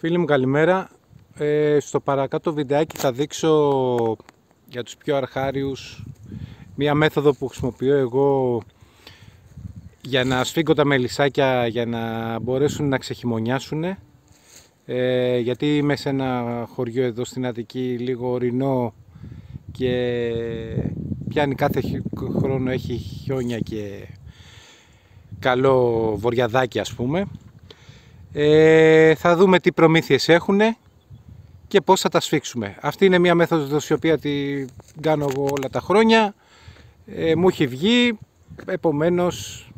Φίλοι μου, καλημέρα. Στο παρακάτω βιντεάκι θα δείξω για τους πιο αρχάριους μία μέθοδο που χρησιμοποιώ εγώ για να σφίγγω τα μελισσάκια για να μπορέσουν να ξεχειμωνιάσουν, γιατί είμαι σε ένα χωριό εδώ στην Αττική λίγο ορεινό και πιάνει κάθε χρόνο, έχει χιόνια και καλό βοριαδάκι ας πούμε. Θα δούμε τι προμήθειες έχουν και πώς θα τα σφίξουμε. Αυτή είναι μια μέθοδος η οποία την κάνω εγώ όλα τα χρόνια, μου έχει βγει, επομένως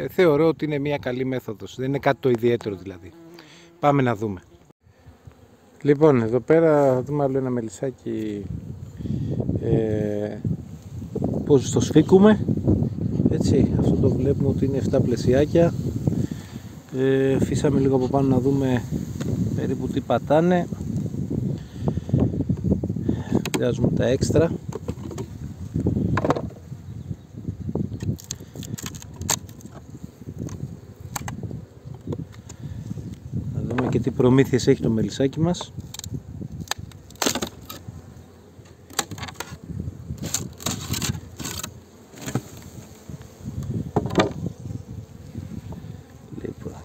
θεωρώ ότι είναι μια καλή μέθοδος, δεν είναι κάτι το ιδιαίτερο δηλαδή. Πάμε να δούμε. Λοιπόν, εδώ πέρα θα δούμε άλλο ένα μελισσάκι, πώς το σφίγγουμε. Έτσι, αυτό το βλέπουμε ότι είναι 7 πλαισιάκια. Φύσαμε λίγο από πάνω να δούμε περίπου τι πατάνε. Βγάζουμε τα έξτρα. Να δούμε και τι προμήθειες έχει το μελισσάκι μας.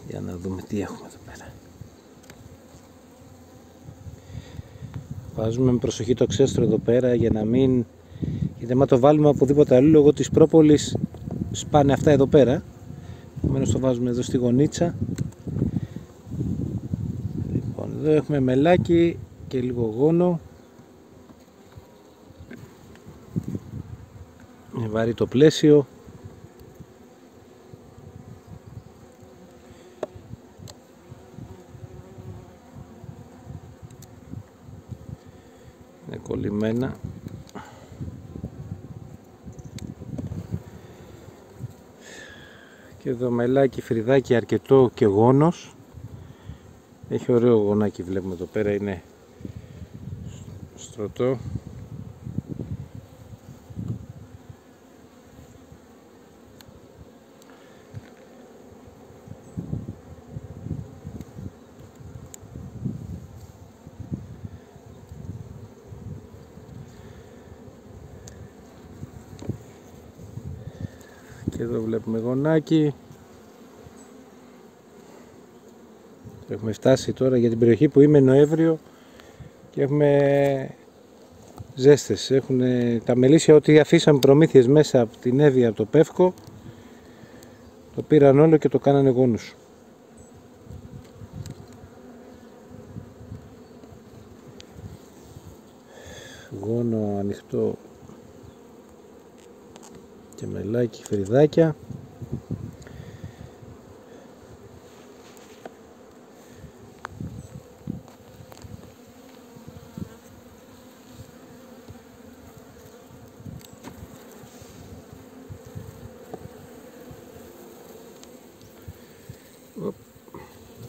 Για να δούμε τι έχουμε εδώ πέρα. Βάζουμε με προσοχή το ξέστρο εδώ πέρα για να μην... γιατί άμα το βάλουμε οπουδήποτε αλλού λόγω της πρόπολης σπάνε αυτά εδώ πέρα. Επομένως το βάζουμε εδώ στη γωνίτσα. Λοιπόν, εδώ έχουμε μελάκι και λίγο γόνο. Είναι βαρύ το πλαίσιο. Είναι κολλημένα. Και εδώ μελάκι, φρυδάκι αρκετό και γόνος. Έχει ωραίο γονάκι, βλέπουμε εδώ πέρα, είναι στρωτό. Και εδώ βλέπουμε γονάκι. Έχουμε φτάσει τώρα για την περιοχή που είμαι, Νοέμβριο, και έχουμε ζέστες. Έχουν τα μελίσια, ό,τι αφήσαμε προμήθειες μέσα από την Εύβοια, από το Πεύκο, το πήραν όλο και το κάνανε γόνους. Γόνο ανοιχτό και μελάκι, φρυδάκια.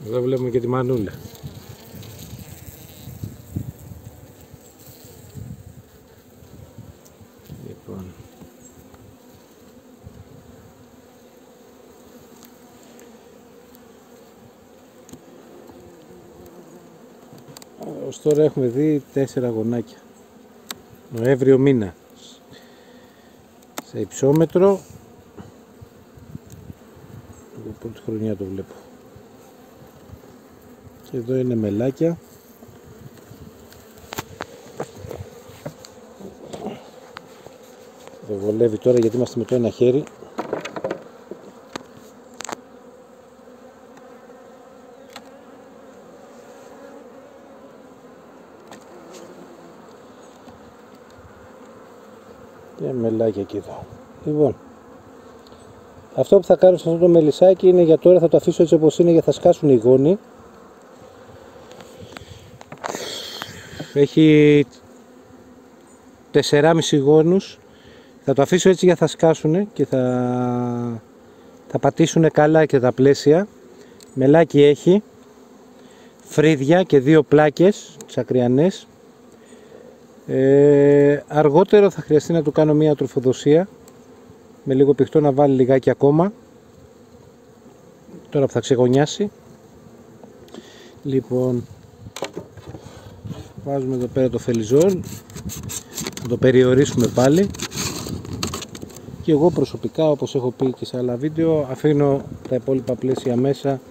Εδώ βλέπουμε και τη μανούλα. Λοιπόν, ως τώρα έχουμε δει 4 γονάκια. Νοέμβριο μήνα. Σε υψόμετρο. Από πρώτη χρονιά το βλέπω. Και εδώ είναι μελάκια. Δεν βολεύει τώρα γιατί είμαστε με το ένα χέρι. Και μελάκια εκεί εδώ. Λοιπόν, αυτό που θα κάνω σε αυτό το μελισσάκι είναι, για τώρα θα το αφήσω έτσι όπως είναι, γιατί θα σκάσουν οι γόνοι. Έχει 4,5 γόνους. Θα το αφήσω έτσι γιατί θα σκάσουν και θα πατήσουν καλά και τα πλαίσια. Μελάκι έχει, φρύδια και 2 πλάκες τσακριανές. Αργότερο θα χρειαστεί να του κάνω μια τροφοδοσία με λίγο πιχτό, να βάλει λιγάκι ακόμα τώρα που θα ξεγονιάσει. Λοιπόν, βάζουμε εδώ πέρα το φελιζόλ, θα το περιορίσουμε πάλι. Και εγώ προσωπικά, όπως έχω πει και σε άλλα βίντεο, αφήνω τα υπόλοιπα πλαίσια μέσα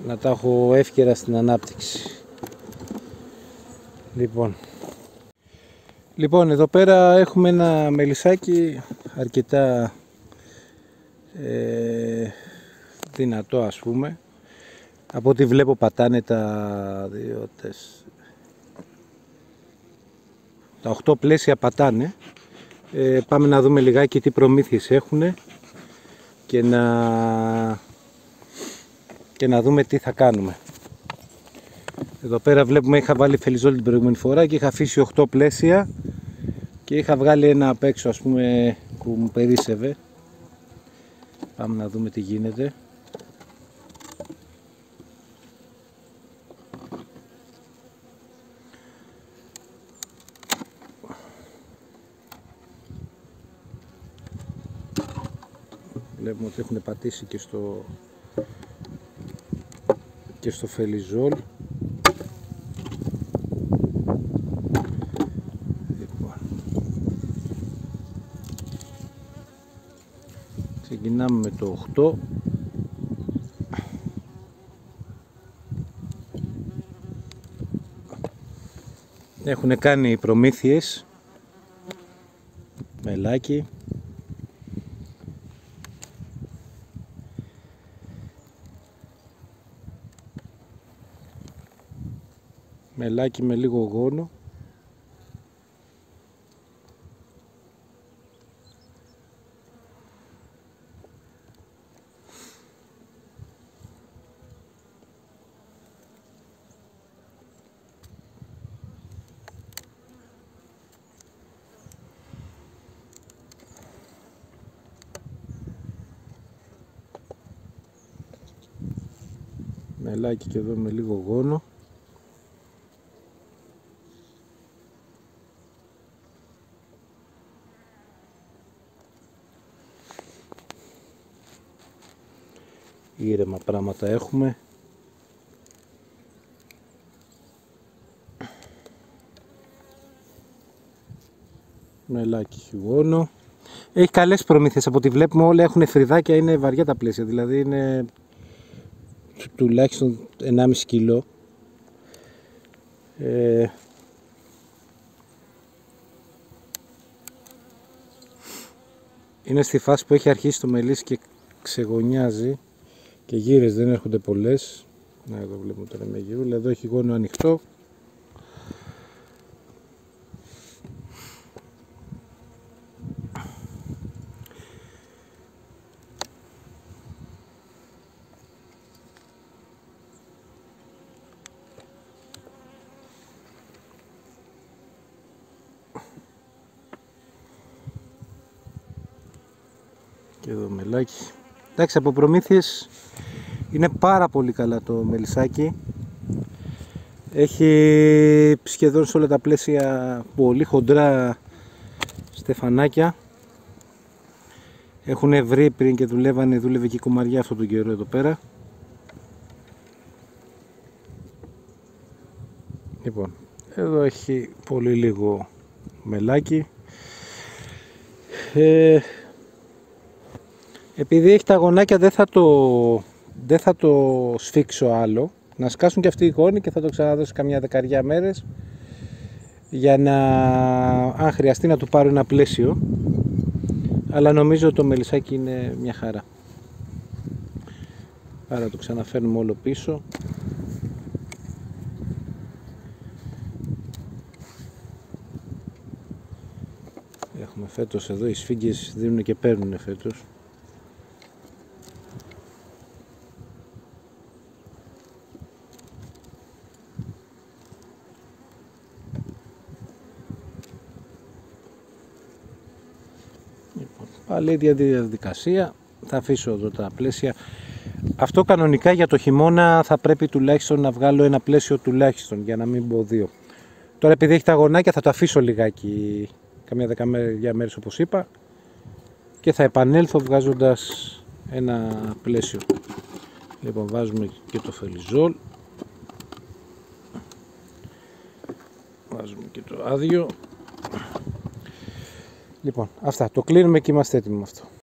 να τα έχω εύκαιρα στην ανάπτυξη. Λοιπόν, εδώ πέρα έχουμε ένα μελισσάκι αρκετά δυνατό, ας πούμε. Από ό,τι βλέπω πατάνε τα 8 πλαίσια πατάνε. Πάμε να δούμε λιγάκι τι προμήθειες έχουν και να δούμε τι θα κάνουμε. Εδώ πέρα βλέπουμε είχα βάλει φελιζόλ την προηγούμενη φορά και είχα αφήσει 8 πλαίσια και είχα βγάλει ένα απ' έξω, ας πούμε, που μου περίσσευε. Πάμε να δούμε τι γίνεται. Βλέπουμε ότι έχουν πατήσει και στο φελιζόλ. Λοιπόν, ξεκινάμε με το 8. Έχουν κάνει προμήθειες μελάκι. Μελάκι με λίγο γόνο. Μελάκι και εδώ με λίγο γόνο. Ήρεμα πράγματα έχουμε. Μελάκι χειγόνο. Έχει καλές προμήθειες, από ό,τι βλέπουμε όλα έχουν φρυδάκια, είναι βαριά τα πλαίσια, δηλαδή είναι τουλάχιστον 1,5 κιλό. Είναι στη φάση που έχει αρχίσει το μελίσι και ξεγωνιάζει και γύρες δεν έρχονται πολλές. Να, εδώ βλέπουμε τώρα με γυρούλα, εδώ έχει γόνο ανοιχτό. Και εδώ μελάκι. Εντάξει, από προμήθειες είναι πάρα πολύ καλά το μελισσάκι. Έχει σχεδόν σε όλα τα πλαίσια πολύ χοντρά στεφανάκια. Έχουν βρει πριν και δούλευε και η κουμαριά αυτόν τον καιρό εδώ πέρα. Λοιπόν, εδώ έχει πολύ λίγο μελάκι. Επειδή έχει τα γονάκια δεν θα το σφίξω άλλο. Να σκάσουν και αυτοί οι γόνοι και θα το ξαναδώσω καμιά 10 μέρες για να, αν χρειαστεί, να του πάρω ένα πλαίσιο. Αλλά νομίζω το μελισσάκι είναι μια χαρά. Άρα το ξαναφέρνουμε όλο πίσω. Έχουμε φέτος εδώ, οι σφίγγες δίνουν και παίρνουν φέτος. Πάλι ίδια διαδικασία, θα αφήσω εδώ τα πλαίσια. Αυτό κανονικά για το χειμώνα θα πρέπει τουλάχιστον να βγάλω ένα πλαίσιο τουλάχιστον, για να μην πω 2. Τώρα επειδή έχει τα γονάκια θα το αφήσω λιγάκι, καμιά 10 μέρες όπως είπα, και θα επανέλθω βγάζοντας ένα πλαίσιο. Λοιπόν, βάζουμε και το φελιζόλ. Βάζουμε και το άδειο. Λοιπόν, αυτά. Το κλείνουμε και είμαστε έτοιμοι με αυτό.